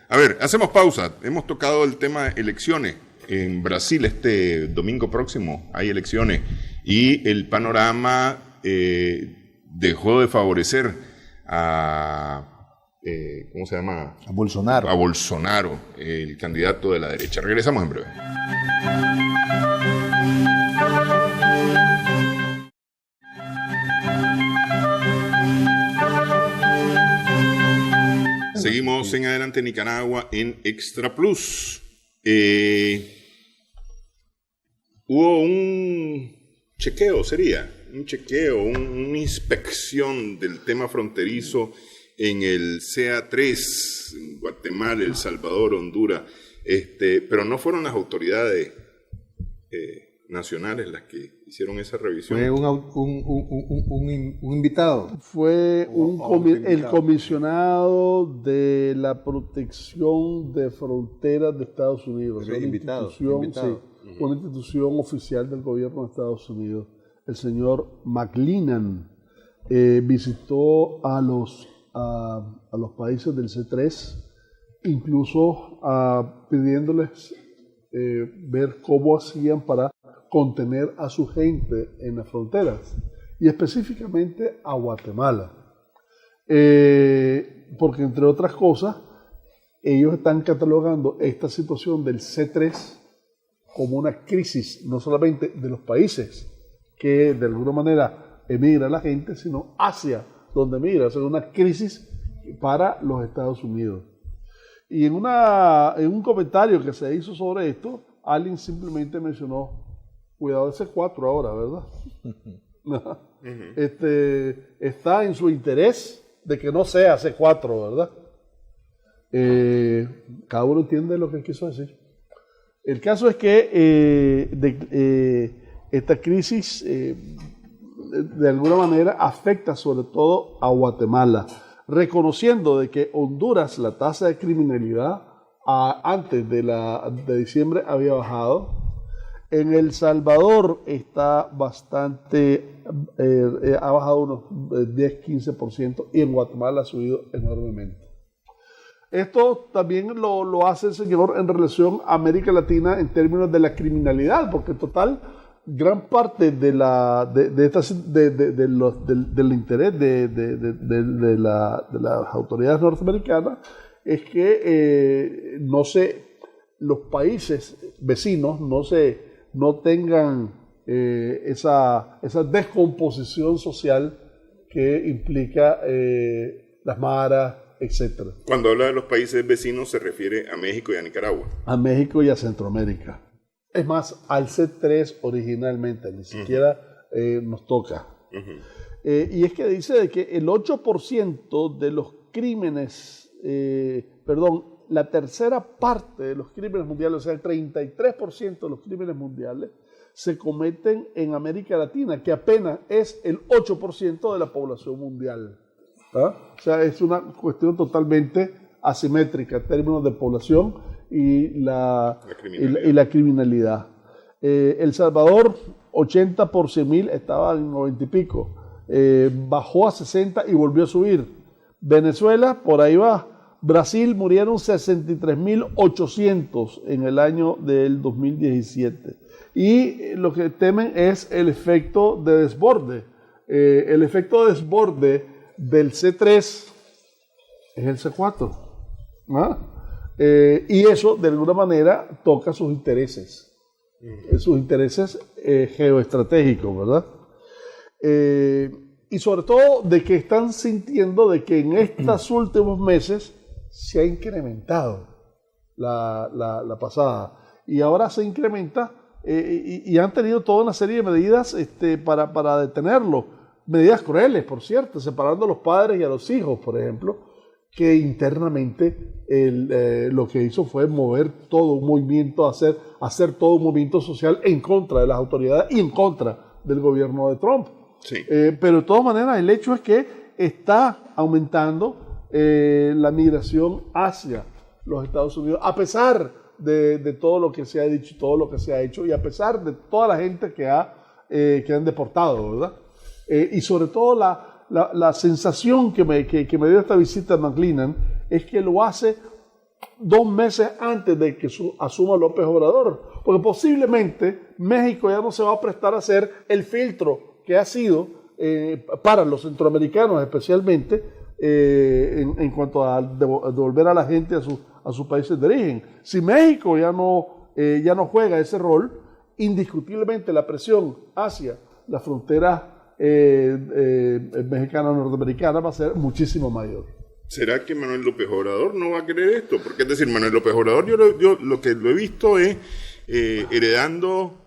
Speaker 1: A ver, hacemos pausa. Hemos tocado el tema de elecciones. En Brasil este domingo próximo hay elecciones y el panorama dejó de favorecer ¿cómo se llama?
Speaker 3: A Bolsonaro.
Speaker 1: A Bolsonaro, el candidato de la derecha. Regresamos en breve. Seguimos en Adelante Nicaragua en Extra Plus. Hubo un chequeo, una inspección del tema fronterizo en el CA3, en Guatemala, El Salvador, Honduras, pero no fueron las autoridades nacionales las que hicieron esa revisión.
Speaker 3: Fue un invitado.
Speaker 2: Fue el comisionado de la protección de fronteras de Estados Unidos. Una institución oficial del gobierno de Estados Unidos. El señor McLennan visitó a los países del C3, incluso pidiéndoles ver cómo hacían para contener a su gente en las fronteras, y específicamente a Guatemala. Porque, entre otras cosas, ellos están catalogando esta situación del C3 como una crisis, no solamente de los países que de alguna manera emigra la gente, sino hacia donde emigra, o sea, una crisis para los Estados Unidos. Y en un comentario que se hizo sobre esto, alguien simplemente mencionó, cuidado de C4 ahora, ¿verdad? Está en su interés de que no sea C4, ¿verdad? Cada uno entiende lo que quiso decir. El caso es que esta crisis de alguna manera afecta sobre todo a Guatemala, reconociendo de que Honduras, la tasa de criminalidad antes de diciembre había bajado. En El Salvador está bastante, ha bajado unos 10-15%, y en Guatemala ha subido enormemente. Esto también lo hace el señor en relación a América Latina en términos de la criminalidad, porque en total gran parte del interés de las autoridades norteamericanas es que los países vecinos no tengan esa descomposición social que implica las maras, etc.
Speaker 1: Cuando habla de los países vecinos se refiere a México y a Nicaragua.
Speaker 2: A México y a Centroamérica. Es más, al C3 originalmente, ni siquiera nos toca. Y es que dice de que el 8% de los crímenes, la tercera parte de los crímenes mundiales, o sea, el 33% de los crímenes mundiales, se cometen en América Latina, que apenas es el 8% de la población mundial. ¿Ah? O sea, es una cuestión totalmente asimétrica en términos de población y la criminalidad. El Salvador, 80 por 100.000, estaba en 90 y pico. Bajó a 60 y volvió a subir. Venezuela, por ahí va. Brasil murieron 63.800 en el año del 2017. Y lo que temen es el efecto de desborde. El efecto de desborde del C3 es el C4. ¿Ah? Y eso, de alguna manera, toca sus intereses. Sus intereses geoestratégicos, ¿verdad? Y sobre todo de que están sintiendo de que en estos últimos meses se ha incrementado la pasada. Y ahora se incrementa y han tenido toda una serie de medidas para detenerlo. Medidas crueles, por cierto, separando a los padres y a los hijos, por ejemplo, que internamente lo que hizo fue mover todo un movimiento, hacer todo un movimiento social en contra de las autoridades y en contra del gobierno de Trump.
Speaker 1: Sí.
Speaker 2: Pero de todas maneras, el hecho es que está aumentando la migración hacia los Estados Unidos, a pesar de todo lo que se ha dicho, todo lo que se ha hecho, y a pesar de toda la gente que han deportado, ¿verdad? Y sobre todo la sensación que me dio esta visita a McClellan es que lo hace 2 meses antes de que asuma López Obrador, porque posiblemente México ya no se va a prestar a hacer el filtro que ha sido para los centroamericanos especialmente en cuanto a devolver a la gente a sus países de origen. Si México ya no juega ese rol, indiscutiblemente la presión hacia la frontera mexicana-norteamericana va a ser muchísimo mayor.
Speaker 1: ¿Será que Manuel López Obrador no va a querer esto? Porque es decir, Manuel López Obrador, yo lo que lo he visto es heredando,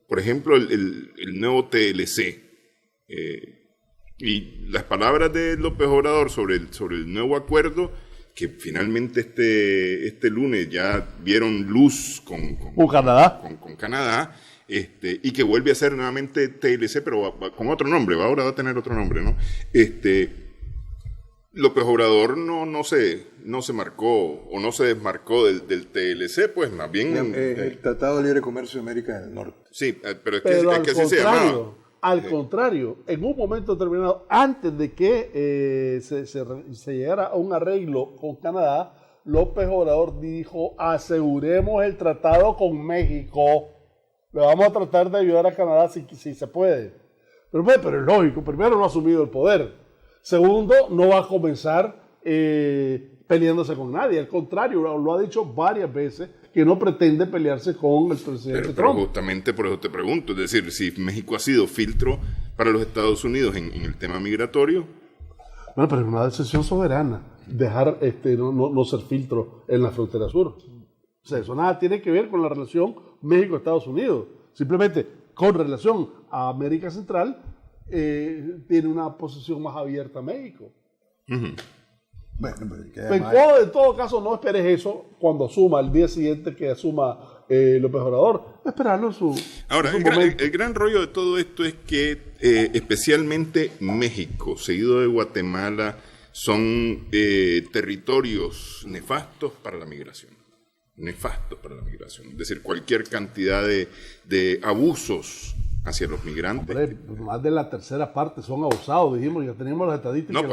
Speaker 1: por ejemplo, el nuevo TLC. Y las palabras de López Obrador sobre el nuevo acuerdo, que finalmente este lunes ya vieron luz con Canadá, y que vuelve a ser nuevamente TLC, pero con otro nombre, ahora va a tener otro nombre, ¿no? López Obrador no se marcó o no se desmarcó del TLC, pues más bien...
Speaker 3: el Tratado de Libre Comercio de América del Norte.
Speaker 1: Sí, pero es que así se llamaba.
Speaker 2: Al contrario, en un momento determinado, antes de que se llegara a un arreglo con Canadá, López Obrador dijo, aseguremos el tratado con México. Le vamos a tratar de ayudar a Canadá si se puede. Pero es lógico, primero no ha asumido el poder. Segundo, no va a comenzar peleándose con nadie. Al contrario, lo ha dicho varias veces que no pretende pelearse con el presidente Trump.
Speaker 1: Pero justamente por eso te pregunto, es decir, si México ha sido filtro para los Estados Unidos en el tema migratorio.
Speaker 2: Bueno, pero es una decisión soberana dejar no ser filtro en la frontera sur. O sea, eso nada tiene que ver con la relación México-Estados Unidos. Simplemente con relación a América Central tiene una posición más abierta a México.
Speaker 1: Uh-huh.
Speaker 3: Bueno, además...
Speaker 2: en todo caso, no esperes eso cuando asuma, el día siguiente que asuma López Obrador. Esperarlo en su
Speaker 1: Ahora, el gran rollo de todo esto es que especialmente México, seguido de Guatemala, son territorios nefastos para la migración. Es decir, cualquier cantidad de abusos hacia los migrantes.
Speaker 2: Hombre, más de la tercera parte son abusados, dijimos, ya teníamos las estadísticas.
Speaker 1: No,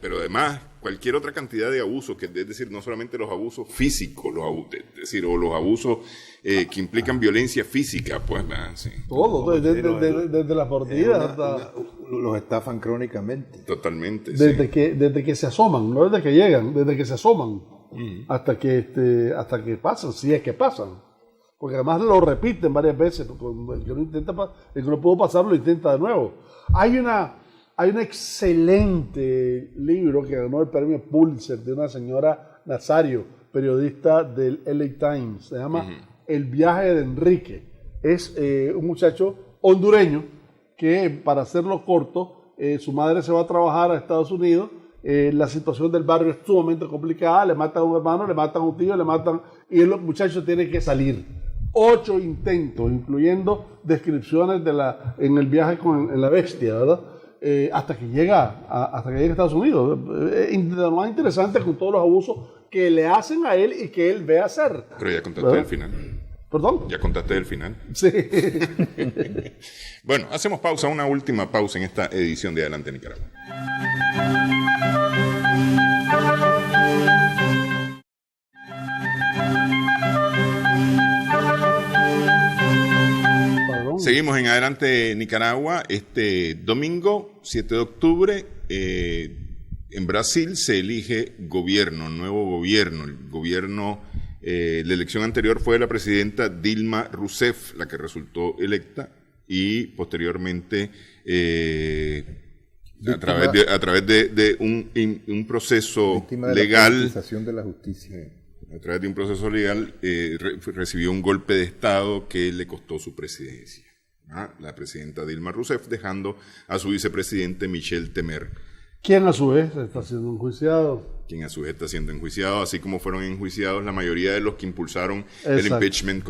Speaker 1: pero además, cualquier otra cantidad de abusos, es decir, no solamente los abusos físicos, es decir, o los abusos que implican violencia física, pues, sí.
Speaker 2: Todo, desde las mordidas hasta...
Speaker 3: Los estafan crónicamente.
Speaker 1: Totalmente,
Speaker 2: desde que se asoman, no desde que llegan, desde que se asoman, hasta que pasan, si es que pasan. Porque además lo repiten varias veces, porque el que no pudo pasar lo intenta de nuevo. Hay un excelente libro que ganó el premio Pulitzer de una señora Nazario, periodista del LA Times, se llama El viaje de Enrique. Es un muchacho hondureño que, para hacerlo corto, su madre se va a trabajar a Estados Unidos, la situación del barrio es sumamente complicada, le matan a un hermano, le matan a un tío, y el muchacho tiene que salir. 8 intentos, incluyendo descripciones en el viaje en la bestia, ¿verdad? Hasta que llega a Estados Unidos. Lo más interesante con todos los abusos que le hacen a él y que él ve hacer.
Speaker 1: Pero ya contaste el final.
Speaker 2: ¿Perdón?
Speaker 1: Ya contaste el final.
Speaker 2: Sí.
Speaker 1: Bueno, hacemos pausa, una última pausa en esta edición de Adelante Nicaragua. Seguimos en Adelante Nicaragua. Este domingo, 7 de octubre, en Brasil se elige gobierno, nuevo gobierno. El gobierno, la elección anterior fue de la presidenta Dilma Rousseff, la que resultó electa, y posteriormente a través de un proceso legal,
Speaker 3: de la justicia.
Speaker 1: A través de un proceso legal recibió un golpe de Estado que le costó su presidencia. La presidenta Dilma Rousseff, dejando a su vicepresidente Michel Temer.
Speaker 2: Quien a su vez está siendo enjuiciado.
Speaker 1: Quien a su vez está siendo enjuiciado, así como fueron enjuiciados la mayoría de los que impulsaron el impeachment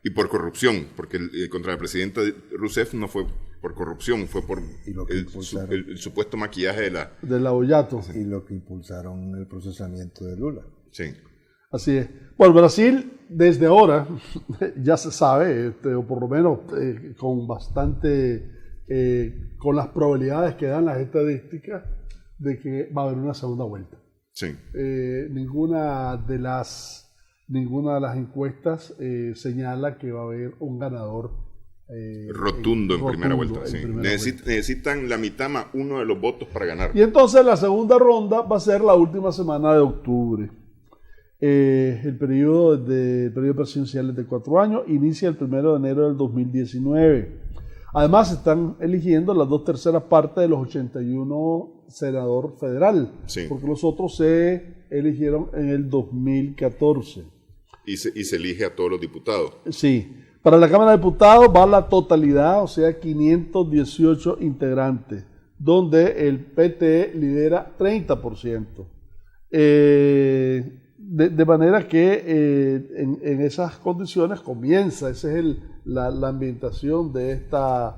Speaker 1: y por corrupción, porque contra la presidenta Rousseff no fue por corrupción, fue por el supuesto maquillaje
Speaker 2: del abollato.
Speaker 3: Y lo que impulsaron el procesamiento de Lula.
Speaker 1: Sí.
Speaker 2: Así es. Bueno, Brasil desde ahora ya se sabe, o por lo menos con bastante, con las probabilidades que dan las estadísticas de que va a haber una segunda vuelta.
Speaker 1: Sí.
Speaker 2: Ninguna de las encuestas señala que va a haber un ganador
Speaker 1: rotundo en primera vuelta. Sí. Necesitan la mitad más uno de los votos para ganar.
Speaker 2: Y entonces la segunda ronda va a ser la última semana de octubre. El periodo presidencial es de 4 años, inicia el 1 de enero del 2019. Además, se están eligiendo las 2/3 partes de los 81 senador federal,
Speaker 1: sí,
Speaker 2: porque los otros se eligieron en el 2014.
Speaker 1: Y se elige a todos los diputados.
Speaker 2: Sí. Para la Cámara de Diputados va la totalidad, o sea, 518 integrantes, donde el PT lidera 30%. De manera que en esas condiciones comienza, esa es la ambientación de esta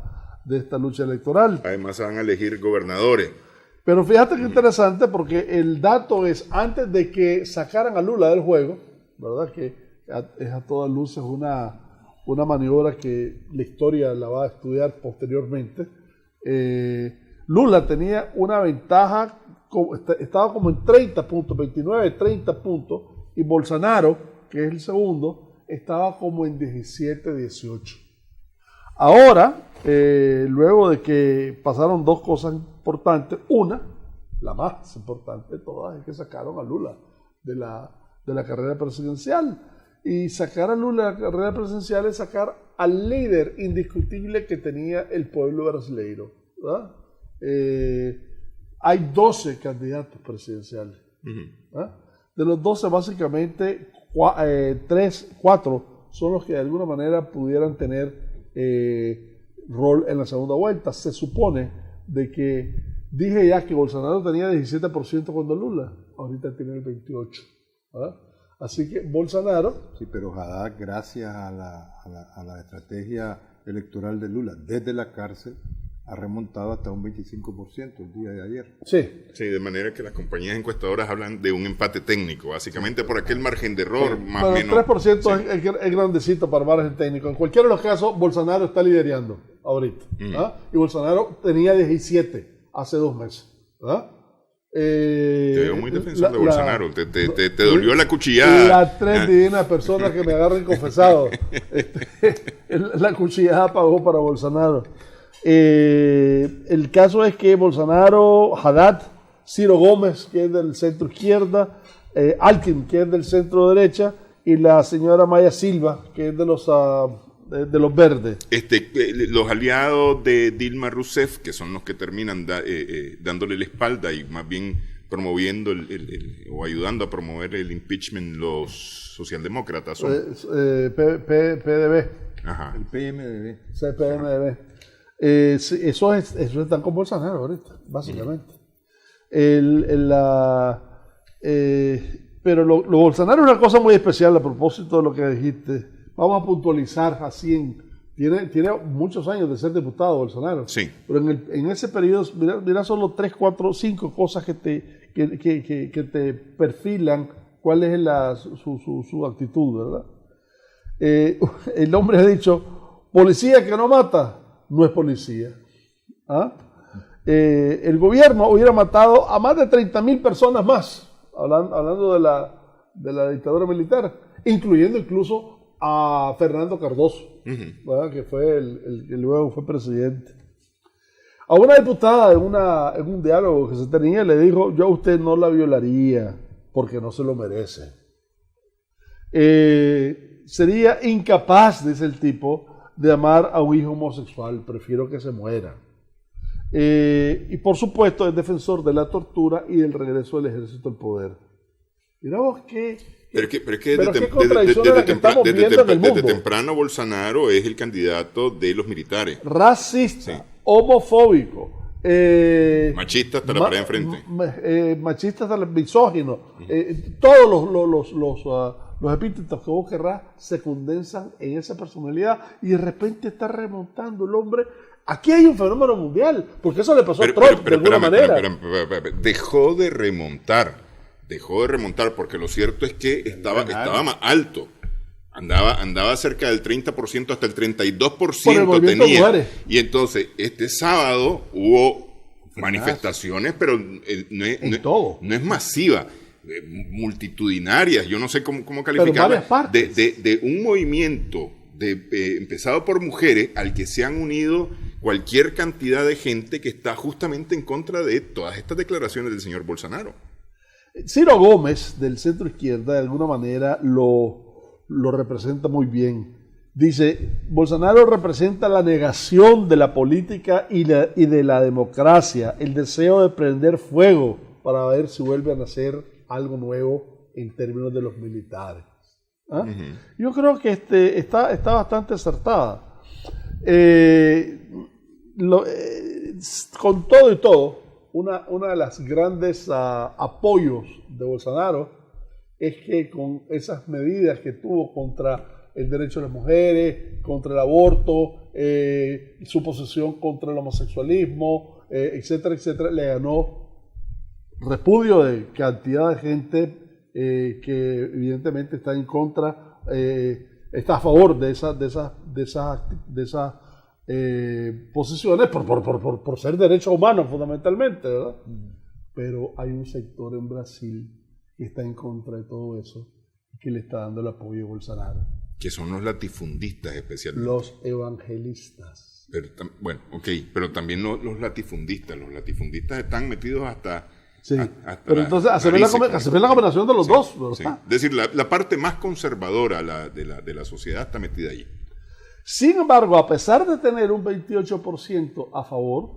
Speaker 2: lucha electoral.
Speaker 1: Además se van a elegir gobernadores.
Speaker 2: Pero fíjate que interesante, porque el dato es, antes de que sacaran a Lula del juego, ¿verdad? Que es a todas luces una maniobra que la historia la va a estudiar posteriormente. Lula tenía una ventaja, estaba como en 30 puntos, 29, 30 puntos, y Bolsonaro, que es el segundo, estaba como en 17, 18. Ahora, luego de que pasaron dos cosas importantes, una, la más importante de todas, es que sacaron a Lula de la carrera presidencial. Y sacar a Lula de la carrera presidencial es sacar al líder indiscutible que tenía el pueblo brasileiro, ¿verdad? Hay 12 candidatos presidenciales. De los 12, básicamente, 4 son los que de alguna manera pudieran tener rol en la segunda vuelta. Se supone de que, dije ya que Bolsonaro tenía 17% cuando Lula, ahorita tiene el 28%. ¿Verdad? Así que Bolsonaro...
Speaker 3: Sí, pero Haddad, gracias a la estrategia electoral de Lula desde la cárcel, ha remontado hasta un 25% el día de ayer.
Speaker 1: Sí, de manera que las compañías encuestadoras hablan de un empate técnico, básicamente por aquel margen de error, más o menos.
Speaker 2: 3% sí. es grandecito para margen técnico. En cualquiera de los casos, Bolsonaro está liderando ahorita. Y Bolsonaro tenía 17 hace 2 meses.
Speaker 1: Te veo muy defensor de Bolsonaro. Te dolió la cuchillada.
Speaker 2: Las 3 divinas personas que me agarren confesado. La cuchillada pagó para Bolsonaro. El caso es que Bolsonaro, Haddad, Ciro Gómez, que es del centro izquierda, Alckmin, que es del centro derecha, y la señora Maya Silva, que es de los verdes.
Speaker 1: Los aliados de Dilma Rousseff, que son los que terminan dándole la espalda y más bien promoviendo o ayudando a promover el impeachment, los socialdemócratas son.
Speaker 2: PDB.
Speaker 1: Ajá.
Speaker 3: El PMDB.
Speaker 2: CPMDB. Eso están con Bolsonaro ahorita, básicamente. Pero lo Bolsonaro es una cosa muy especial a propósito de lo que dijiste. Vamos a puntualizar así. Tiene muchos años de ser diputado Bolsonaro.
Speaker 1: Sí.
Speaker 2: Pero en ese periodo, mira solo 3, 4, 5 cosas que te perfilan cuál es su actitud, ¿verdad? El hombre ha dicho, policía que no mata, no es policía. ¿Ah? El gobierno hubiera matado a más de 30.000 personas más, hablando de la dictadura militar, incluyendo incluso a Fernando Cardoso, que fue el que luego fue presidente. A una diputada en un diálogo que se tenía le dijo, yo a usted no la violaría porque no se lo merece. Sería incapaz, dice el tipo, de amar a un hijo homosexual, prefiero que se muera. Y por supuesto es defensor de la tortura y del regreso del ejército al poder. Mira vos qué contradicción es la que estamos viendo en el mundo.
Speaker 1: Desde temprano Bolsonaro es el candidato de los militares.
Speaker 2: Racista,
Speaker 1: sí.
Speaker 2: Homofóbico,
Speaker 1: machista hasta la pared enfrente.
Speaker 2: Machista hasta el misógino. Todos los epítetos que vos querrás se condensan en esa personalidad y de repente está remontando el hombre. Aquí hay un fenómeno mundial, porque eso le pasó a Trump de alguna manera.
Speaker 1: Dejó de remontar porque lo cierto es que estaba más alto. Andaba cerca del 30% hasta el 32% tenía. Y entonces este sábado hubo manifestaciones, pero no es masiva, multitudinarias, yo no sé cómo calificarla, de un movimiento empezado por mujeres al que se han unido cualquier cantidad de gente que está justamente en contra de todas estas declaraciones del señor Bolsonaro.
Speaker 2: Ciro Gómez, del centro izquierda, de alguna manera lo representa muy bien. Dice, Bolsonaro representa la negación de la política y de la democracia, el deseo de prender fuego para ver si vuelve a nacer algo nuevo en términos de los militares. ¿Ah? Uh-huh. Yo creo que está bastante acertada. Con todo y todo, una de las grandes apoyos de Bolsonaro es que con esas medidas que tuvo contra el derecho de las mujeres, contra el aborto, su posición contra el homosexualismo, etcétera, etcétera, le ganó repudio de cantidad de gente que evidentemente está en contra, está a favor de esas posiciones por ser derechos humanos fundamentalmente, ¿verdad? Pero hay un sector en Brasil que está en contra de todo eso, que le está dando el apoyo a Bolsonaro.
Speaker 1: Que son los latifundistas especialmente.
Speaker 2: Los evangelistas.
Speaker 1: Pero también los latifundistas. Los latifundistas están metidos hasta...
Speaker 2: Sí, pero entonces hacer la combinación de los dos, ¿verdad?
Speaker 1: Sí. Es decir, la parte más conservadora de la sociedad está metida allí.
Speaker 2: Sin embargo, a pesar de tener un 28% a favor,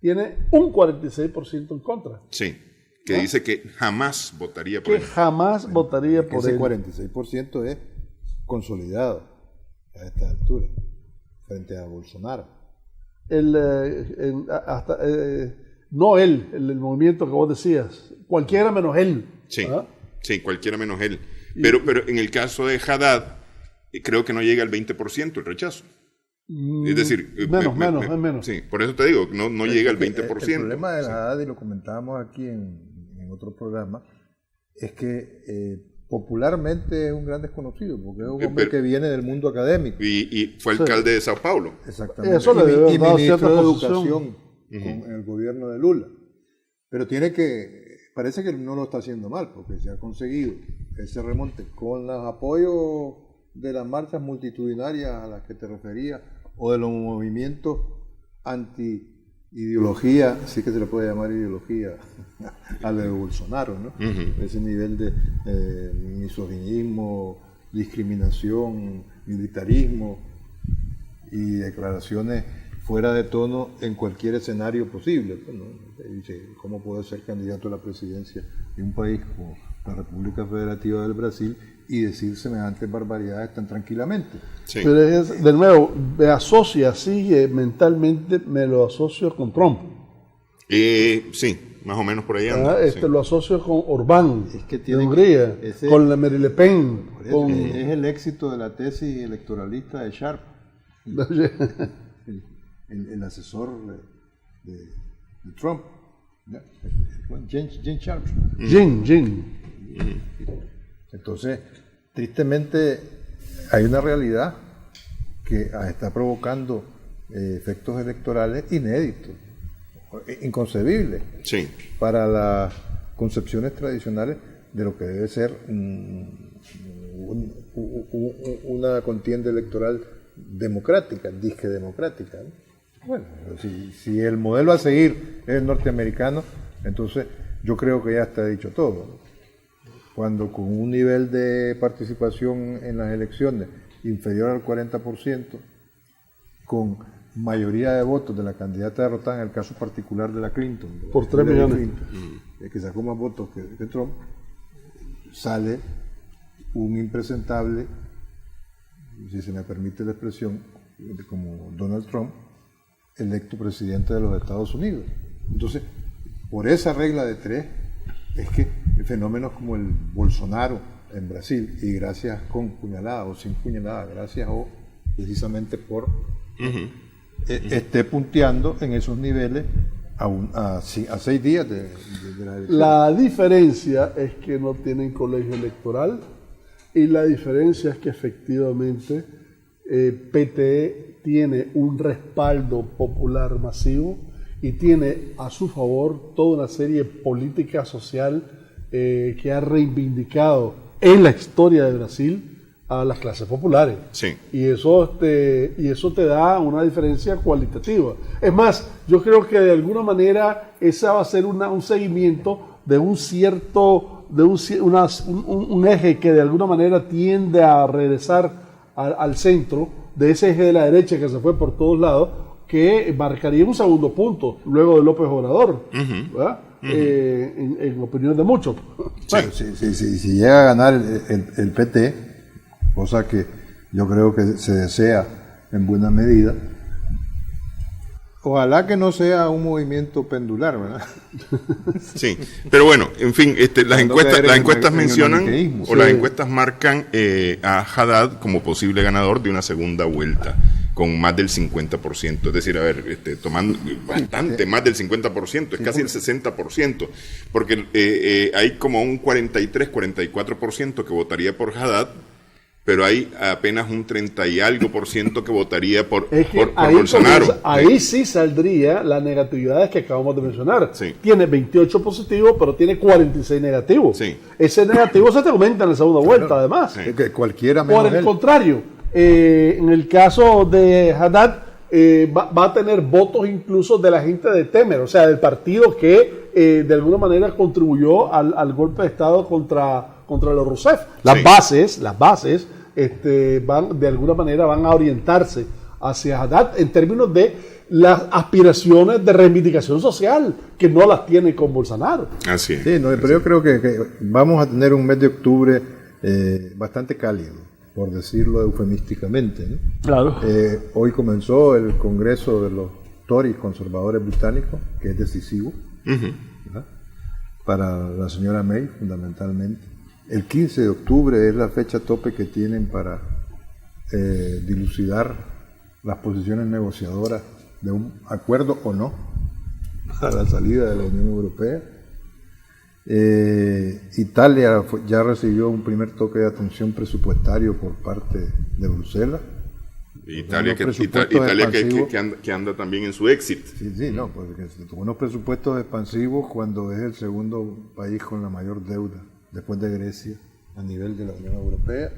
Speaker 2: tiene un 46% en contra.
Speaker 1: Sí, que dice que jamás votaría por él.
Speaker 2: Jamás votaría por él.
Speaker 3: Ese 46% es consolidado a esta altura, frente a Bolsonaro.
Speaker 2: No él, el movimiento que vos decías, cualquiera menos él.
Speaker 1: Sí, sí, cualquiera menos él. Pero en el caso de Haddad, creo que no llega al 20% el rechazo. Es decir,
Speaker 2: menos.
Speaker 1: Sí, por eso te digo, no llega al 20%.
Speaker 3: El problema de Haddad, y lo comentábamos aquí en otro programa, es que popularmente es un gran desconocido, porque es un hombre que viene del mundo académico.
Speaker 1: Y fue alcalde de Sao Paulo.
Speaker 3: Exactamente.
Speaker 2: Eso le debe
Speaker 3: y
Speaker 2: dar
Speaker 3: ministro
Speaker 2: cierta
Speaker 3: de
Speaker 2: posición.
Speaker 3: Educación en el gobierno de Lula. Pero parece que no lo está haciendo mal, porque se ha conseguido ese remonte con los apoyos de las marchas multitudinarias a las que te refería, o de los movimientos anti-ideología, sí que se le puede llamar ideología, a lo de Bolsonaro, ¿no? Ese nivel de misoginismo, discriminación, militarismo y declaraciones fuera de tono en cualquier escenario posible, ¿no? Dice, ¿cómo puede ser candidato a la presidencia de un país como la República Federativa del Brasil y decir semejantes barbaridades tan tranquilamente?
Speaker 2: Sí. Pero de nuevo, me asocia así, mentalmente me lo asocio con Trump.
Speaker 1: Sí, más o menos por ahí anda.
Speaker 2: Sí. Lo asocio con Orbán, de Hungría, con la Marine Le Pen.
Speaker 3: Es el éxito de la tesis electoralista de Sharp. El asesor de Trump, Gene Sharp.
Speaker 2: Gene.
Speaker 3: Entonces, tristemente, hay una realidad que está provocando efectos electorales inéditos, inconcebibles, para las concepciones tradicionales de lo que debe ser una contienda electoral democrática, disque democrática, ¿no? Bueno, si el modelo a seguir es el norteamericano, entonces yo creo que ya está dicho todo, ¿no? Cuando con un nivel de participación en las elecciones inferior al 40%, con mayoría de votos de la candidata derrotada, en el caso particular de la Clinton,
Speaker 2: por 3 millones,
Speaker 3: Clinton, que sacó más votos que Trump, sale un impresentable, si se me permite la expresión, como Donald Trump, electo presidente de los Estados Unidos. Entonces, por esa regla de 3, es que fenómenos como el Bolsonaro en Brasil, y gracias con puñalada o sin puñalada, gracias o precisamente por esté punteando en esos niveles a 6 días de la elección.
Speaker 2: La diferencia es que no tienen colegio electoral, y la diferencia es que efectivamente PTE tiene un respaldo popular masivo y tiene a su favor toda una serie de política social que ha reivindicado en la historia de Brasil a las clases populares.
Speaker 1: Sí.
Speaker 2: Y eso te da una diferencia cualitativa. Es más, yo creo que de alguna manera esa va a ser un seguimiento de un cierto, un eje que de alguna manera tiende a regresar al centro, de ese eje de la derecha que se fue por todos lados, que marcaría un segundo punto luego de López Obrador, ¿verdad? En opinión de muchos.
Speaker 3: Bueno, si llega a ganar el PT, cosa que yo creo que se desea en buena medida, ojalá que no sea un movimiento pendular, ¿verdad?
Speaker 1: Sí, pero bueno, en fin, las encuestas mencionan, o las encuestas marcan a Haddad como posible ganador de una segunda vuelta, con más del 50%, es decir, a ver, tomando bastante más del 50%, es casi el 60%, porque hay como un 43-44% que votaría por Haddad, pero hay apenas un 30 y algo % que votaría por Bolsonaro.
Speaker 2: Ahí sí saldría las negatividades que acabamos de mencionar.
Speaker 1: Sí.
Speaker 2: Tiene 28 positivos, pero tiene 46 negativos.
Speaker 1: Sí.
Speaker 2: Ese negativo se te aumenta en la segunda vuelta, además.
Speaker 1: Sí.
Speaker 3: Que cualquiera menos
Speaker 2: Por el
Speaker 3: él.
Speaker 2: contrario, en el caso de Haddad, va a tener votos incluso de la gente de Temer, o sea, del partido que de alguna manera contribuyó al golpe de Estado contra los Rousseff. Las bases van de alguna manera van a orientarse hacia Haddad en términos de las aspiraciones de reivindicación social, que no las tiene con Bolsonaro.
Speaker 1: Así es.
Speaker 3: Sí, pero yo creo que vamos a tener un mes de octubre bastante cálido, por decirlo eufemísticamente, ¿no?
Speaker 2: Claro.
Speaker 3: Hoy comenzó el Congreso de los Tories conservadores británicos, que es decisivo, ¿verdad? Para la señora May, fundamentalmente. El 15 de octubre es la fecha tope que tienen para dilucidar las posiciones negociadoras de un acuerdo o no a la salida de la Unión Europea. Italia ya recibió un primer toque de atención presupuestario por parte de Bruselas,
Speaker 1: Italia, que anda también en su éxito.
Speaker 3: Sí, no, porque tuvo unos presupuestos expansivos cuando es el segundo país con la mayor deuda, después de Grecia, a nivel de la Unión Europea.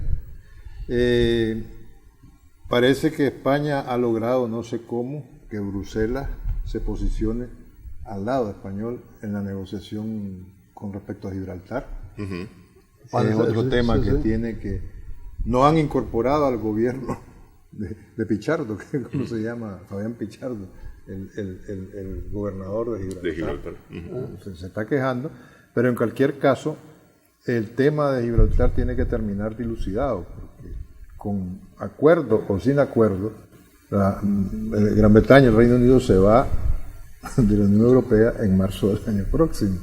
Speaker 3: Parece que España ha logrado, no sé cómo, que Bruselas se posicione al lado español en la negociación con respecto a Gibraltar. Es otro tema que tiene que... No han incorporado al gobierno de Pichardo, que es como se llama, Fabián Pichardo, el gobernador de Gibraltar. Se está quejando, pero en cualquier caso, el tema de Gibraltar tiene que terminar dilucidado, porque con acuerdo o sin acuerdo, Gran Bretaña, el Reino Unido, se va de la Unión Europea en marzo del año próximo.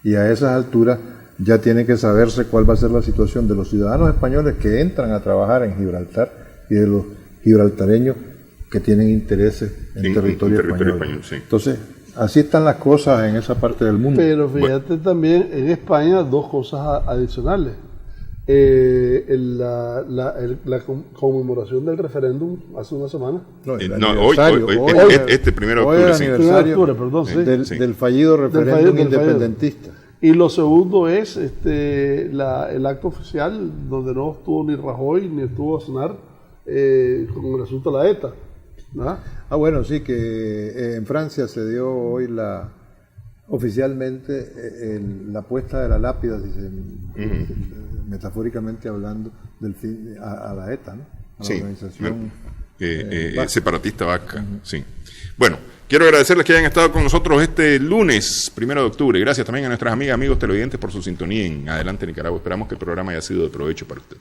Speaker 3: Y a esas alturas ya tiene que saberse cuál va a ser la situación de los ciudadanos españoles que entran a trabajar en Gibraltar y de los gibraltareños que tienen intereses en territorio español. Sí. Entonces, así están las cosas en esa parte del mundo.
Speaker 2: Pero fíjate también en España dos cosas adicionales. La conmemoración del referéndum hace una semana.
Speaker 1: Hoy, este 1 de octubre.
Speaker 3: Sí. Del fallido referéndum independentista.
Speaker 2: Y lo segundo es el acto oficial donde no estuvo ni Rajoy ni estuvo Aznar con el asunto de la ETA. ¿No?
Speaker 3: Bueno, sí, que en Francia se dio hoy oficialmente la puesta de la lápida, metafóricamente hablando, a la ETA, ¿no? A la organización
Speaker 1: separatista vasca. Sí. Bueno, quiero agradecerles que hayan estado con nosotros este lunes 1 de octubre. Gracias también a nuestras amigas, amigos televidentes por su sintonía en Adelante Nicaragua. Esperamos que el programa haya sido de provecho para usted.